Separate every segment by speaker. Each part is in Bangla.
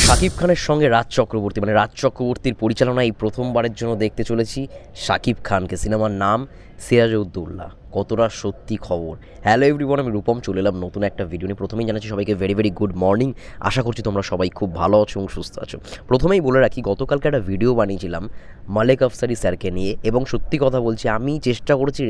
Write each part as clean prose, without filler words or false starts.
Speaker 1: শাকিব খানের সঙ্গে রাজ চক্রবর্তী মানে রাজ চক্রবর্তীর পরিচালনায় এই প্রথমবারের জন্য দেখতে চলেছি শাকিব খানকে। সিনেমার নাম সিরাজউদ্দৌলা। কতটা সত্যি খবর। হ্যালো এভরিওয়ান, আমি রূপম চলে এলাম নতুন একটা ভিডিও নিয়ে। প্রথমেই জানাচ্ছি সবাইকে ভেরি ভেরি গুড মর্নিং। আশা করছি তোমরা সবাই খুব ভালো আছো এবং সুস্থ আছো। প্রথমেই বলে রাখি, গতকালকে একটা ভিডিও বানিয়েছিলাম মালেক আফসারি স্যারকে নিয়ে, এবং সত্যি কথা বলছি আমি চেষ্টা করেছি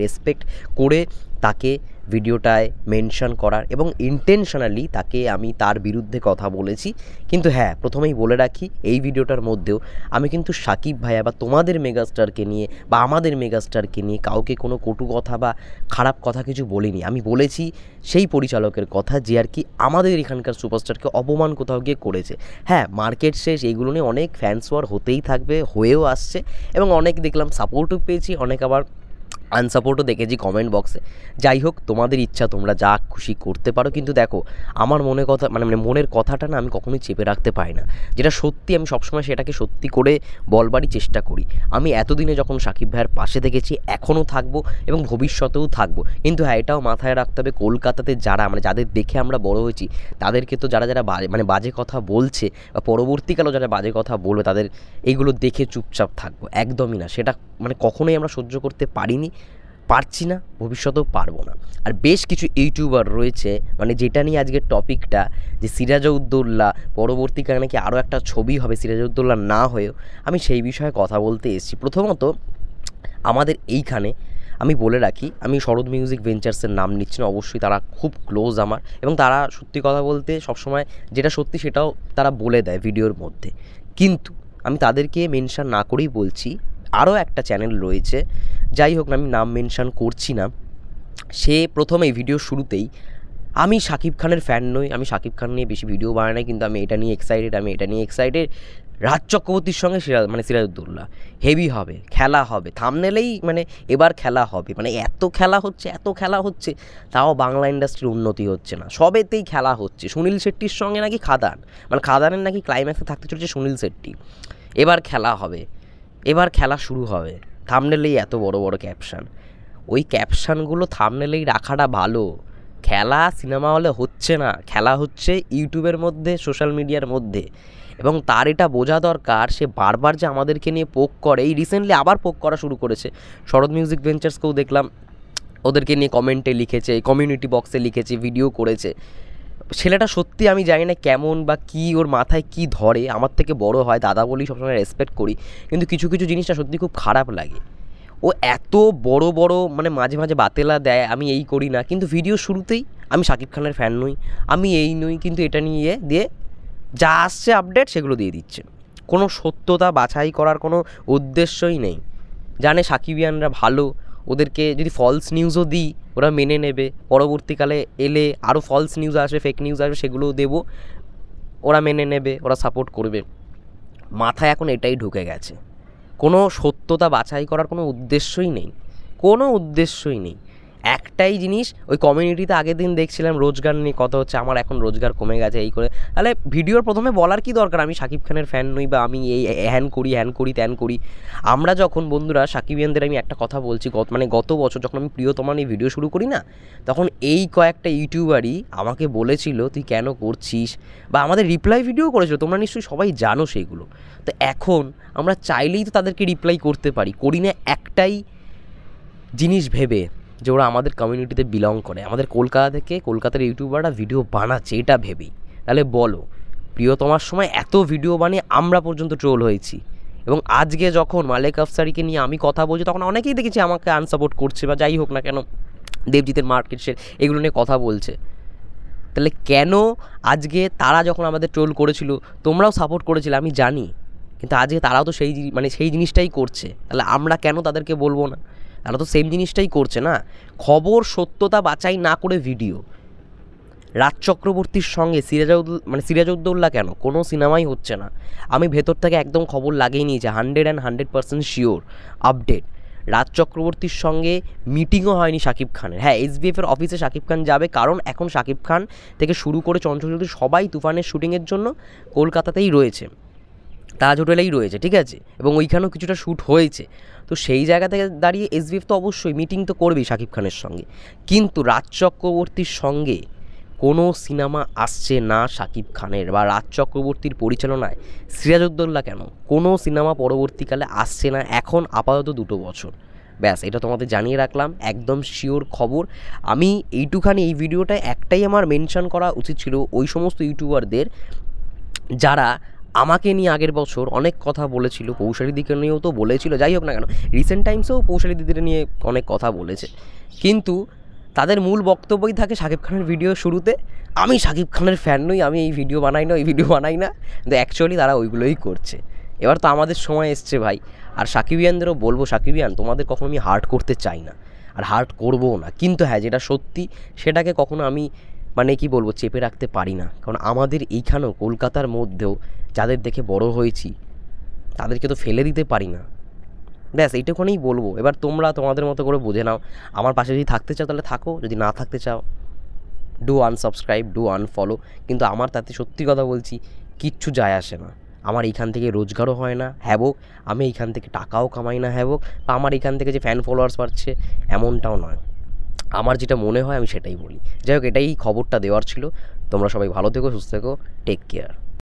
Speaker 1: রেসপেক্ট করে তাকে ভিডিওটায় মেনশন করার, এবং ইন্টেনশনালি তাকে আমি তার বিরুদ্ধে কথা বলেছি। কিন্তু হ্যাঁ, প্রথমেই বলে রাখি এই ভিডিওটার মধ্যেও আমি কিন্তু শাকিব ভাইয়া বা তোমাদের মেগাস্টারকে নিয়ে বা আমাদের মেগাস্টারকে নিয়ে কাউকে কোনো কটু কথা বা খারাপ কথা কিছু বলিনি। আমি বলেছি সেই পরিচালকের কথা যে আর কি আমাদের এখানকার সুপারস্টারকে অপমান কোথাও গিয়ে করেছে। হ্যাঁ, মার্কেট শেষ, এইগুলো নিয়ে অনেক ফ্যান্স ওয়ার হতেই থাকবে, হয়েও আসছে, এবং অনেক দেখলাম সাপোর্টও পেয়েছি, অনেক আবার আনসাপোর্টও দেখেছি কমেন্ট বক্সে। যাই হোক, তোমাদের ইচ্ছা, তোমরা যা খুশি করতে পারো, কিন্তু দেখো আমার মনের কথাটা না আমি কখনোই চেপে রাখতে পারি না। যেটা সত্যি আমি সবসময় সেটাকে সত্যি করে বলবারই চেষ্টা করি। আমি এতদিনে যখন শাকিব ভাইয়ের পাশে দেখেছি, এখনও থাকবো এবং ভবিষ্যতেও থাকবো। কিন্তু হ্যাঁ, এটাও মাথায় রাখতে হবে, কলকাতাতে যাদের দেখে আমরা বড় হয়েছি, তাদেরকে তো যারা বাজে কথা বলছে বা পরবর্তীকালেও যারা বাজে কথা বলবে, তাদের এইগুলো দেখে চুপচাপ থাকবো একদমই না। সেটা কখনোই আমরা সহ্য করতে পারছি না, ভবিষ্যতেও পারবো না। আর বেশ কিছু ইউটিউবার রয়েছে, যেটা নিয়ে আজকের টপিকটা, যে সিরাজউদ্দৌলা পরবর্তীকালে নাকি আরও একটা ছবি হবে সিরাজউদ্দৌলা না হয়েও, আমি সেই বিষয়ে কথা বলতে এসেছি। প্রথমত আমাদের এইখানে আমি বলে রাখি, আমি শরৎ মিউজিক ভেঞ্চার্সের নাম নিচ্ছি না, অবশ্যই তারা খুব ক্লোজ আমার, এবং তারা সত্যি কথা বলতে সবসময় যেটা সত্যি সেটাও তারা বলে দেয় ভিডিওর মধ্যে। কিন্তু আমি তাদেরকে মেনশন না করেই বলছি, আরও একটা চ্যানেল রয়েছে, যাই হোক না, আমি নাম মেনশন করছি না। সে প্রথমেই ভিডিও শুরুতেই, আমি শাকিব খানের ফ্যান নই, আমি শাকিব খান নিয়ে বেশি ভিডিও বানাই না, কিন্তু আমি এটা নিয়ে এক্সাইটেড রাজ চক্রবর্তীর সঙ্গে সিরাজউদ্দৌলা হেভি হবে, খেলা হবে, থামনেলেই এবার খেলা হবে, এত খেলা হচ্ছে, তাও বাংলা ইন্ডাস্ট্রির উন্নতি হচ্ছে না, সবেতেই খেলা হচ্ছে। সুনীল শেট্টির সঙ্গে নাকি খাদানের নাকি ক্লাইম্যাক্সে থাকতে চলেছে সুনীল শেট্টি। এবার খেলা হবে, এবার খেলা শুরু হবে। থামনেলেই এত বড় বড় ক্যাপশন, ওই ক্যাপশনগুলো থামনেলেই রাখাটা ভালো। খেলা সিনেমা হলে হচ্ছে না, খেলা হচ্ছে ইউটিউবের মধ্যে, সোশ্যাল মিডিয়ার মধ্যে, এবং তার এটা বোঝা দরকার। সে বারবার যে আমাদেরকে নিয়ে পোক করে, এই রিসেন্টলি আবার পোক করা শুরু করেছে। শরৎ মিউজিক ভেঞ্চার্সকেও দেখলাম ওদেরকে নিয়ে কমেন্টে লিখেছে, কমিউনিটি বক্সে লিখেছে, ভিডিও করেছে। ছেলেটা সত্যি আমি জানি না কেমন বা কী, ওর মাথায় কী ধরে। আমার থেকে বড় হয়, দাদা বলেই সবসময় রেসপেক্ট করি, কিন্তু কিছু জিনিসটা সত্যি খুব খারাপ লাগে। ও এত বড় মাঝে মাঝে বাতেলা দেয়, আমি এই করি না, কিন্তু ভিডিও শুরুতেই আমি শাকিব খানের ফ্যান নই, আমি এই নই, কিন্তু এটা নিয়ে দিয়ে যা আসছে আপডেট সেগুলো দিয়ে দিচ্ছে। কোনো সত্যতা বাছাই করার কোনো উদ্দেশ্যই নেই। জানে সাকিবিয়ানরা ভালো, ওদেরকে যদি ফলস নিউজও দিই ওরা মেনে নেবে, পরবর্তীকালে এলে আরও ফলস নিউজ আসবে, ফেক নিউজ আসবে, সেগুলোও দেবো, ওরা মেনে নেবে, ওরা সাপোর্ট করবে। মাথায় এখন এটাই ঢুকে গেছে, কোনো সত্যতা বাছাই করার কোনো উদ্দেশ্যই নেই। একটাই জিনিস, ওই কমিউনিটিতে আগের দিন দেখছিলাম রোজগার নিয়ে কথা হচ্ছে, আমার এখন রোজগার কমে গেছে, এই করে। তাহলে ভিডিওর প্রথমে বলার কি দরকার আমি শাকিব খানের ফ্যান নই বা আমি এই হ্যান করি ত্যান করি। আমরা যখন বন্ধুরা সাকিবিয়ানদের, আমি একটা কথা বলছি, গত বছর যখন আমি প্রিয়তমা নিয়ে ভিডিও শুরু করি না, তখন এই কয়েকটা ইউটিউবারই আমাকে বলেছিল তুই কেন করছিস, বা আমাদের রিপ্লাই ভিডিও করেছিল, তোমরা নিশ্চয়ই সবাই জানো সেইগুলো। তো এখন আমরা চাইলেই তো তাদেরকে রিপ্লাই করতে পারি, করি না একটাই জিনিস ভেবে যে ওরা আমাদের কমিউনিটিতে বিলং করে, আমাদের কলকাতার ইউটিউবাররা ভিডিও বানাচ্ছে এটা ভেবেই। তাহলে বলো, প্রিয়তমার সময় এত ভিডিও বানিয়ে আমরা পর্যন্ত ট্রোল হয়েছি, এবং আজকে যখন মালেক আফসারিকে নিয়ে আমি কথা বলছি, তখন অনেকেই দেখেছি আমাকে আনসাপোর্ট করছে, বা যাই হোক না কেন, দেবজিতের মার্কেট শেয়ার এগুলো নিয়ে কথা বলছে। তাহলে কেন আজকে তারা যখন আমাদের ট্রোল করেছিল তোমরাও সাপোর্ট করেছিলে, আমি জানি, কিন্তু আজকে তারাও তো সেই জিনিসটাই করছে, তাহলে আমরা কেন তাদেরকে বলবো না? তারা তো সেম জিনিসটাই করছে না। খবর সত্যতা বাছাই না করে ভিডিও। রাজ চক্রবর্তীর সঙ্গে সিরাজউদ্দৌলা কেন কোনো সিনেমাই হচ্ছে না, আমি ভেতর থেকে একদম খবর লাগিয়ে নিয়েছি, 100% শিওর আপডেট। রাজ চক্রবর্তীর সঙ্গে মিটিংও হয়নি শাকিব খানের। হ্যাঁ, SBF-এর অফিসে শাকিব খান যাবে, কারণ এখন শাকিব খান থেকে শুরু করে চঞ্চল চৌধুরী সবাই তুফানের শ্যুটিংয়ের জন্য কলকাতাতেই রয়েছে, তাজ হোটেলেই রয়েছে, ঠিক আছে, এবং ওইখানেও কিছুটা শ্যুট হয়েছে। তো সেই জায়গা থেকে দাঁড়িয়ে SBF তো অবশ্যই মিটিং তো করবেই শাকিব খানের সঙ্গে, কিন্তু রাজ চক্রবর্তীর সঙ্গে কোনো সিনেমা আসছে না শাকিব খানের বা রাজ চক্রবর্তীর পরিচালনায় সিরাজউদ্দৌলা কেন কোনো সিনেমা পরবর্তীকালে আসছে না এখন আপাতত 2 বছর। ব্যাস এটা তোমাদের জানিয়ে রাখলাম, একদম শিওর খবর। আমি এইটুখানি এই ভিডিওটায় একটাই আমার মেনশন করা উচিত ছিল ওই সমস্ত ইউটিউবারদের যারা আমাকে নিয়ে আগের বছর অনেক কথা বলেছিল, পৌশালী দিকে নিয়েও তো বলেছিল, যাই হোক না কেন রিসেন্ট টাইমসেও পৌশালী দিদির নিয়ে অনেক কথা বলেছে, কিন্তু তাদের মূল বক্তব্যই থাকে শাকিব খানের ভিডিও শুরুতে আমি শাকিব খানের ফ্যান নই, আমি এই ভিডিও বানাই না, এই ভিডিও বানাই না, কিন্তু অ্যাকচুয়ালি তারা ওইগুলোই করছে। এবার তো আমাদের সময় এসছে ভাই, আর সাকিবিয়ানদেরও বলবো, সাকিবিয়ান তোমাদের কখনো আমি হার্ট করতে চাই না, আর হার্ট করবও না, কিন্তু হ্যাঁ যেটা সত্যি সেটাকে কখনো আমি মানে কি বলবো চেপে রাখতে পারি না, কারণ আমাদের এইখানেও কলকাতার মধ্যেও যাদের দেখে বড় হয়েছি তাদেরকে তো ফেলে দিতে পারি না। ব্যাস এইটুকুনেই বলবো। এবার তোমরা তোমাদের মতো করে বুঝে নাও, আমার পাশে যদি থাকতে চাও তাহলে থাকো, যদি না থাকতে চাও ডু আনসাবস্ক্রাইব, ডু আনফলো, কিন্তু আমার তাতে সত্যি কথা বলছি কিচ্ছু যায় আসে না। আমার এইখান থেকে রোজগারও হয় না হ্যাবক, আমি এইখান থেকে টাকাও কামাই না হ্যাবক, বা আমার এইখান থেকে যে ফ্যান ফলোয়ার্স বাড়ছে এমনটাও নয়। আমার যেটা মনে হয় আমি সেটাই বলি। যাই হোক, এটাই খবরটা দেওয়ার ছিল। তোমরা সবাই ভালো থেকো, সুস্থ থেকো, টেক কেয়ার।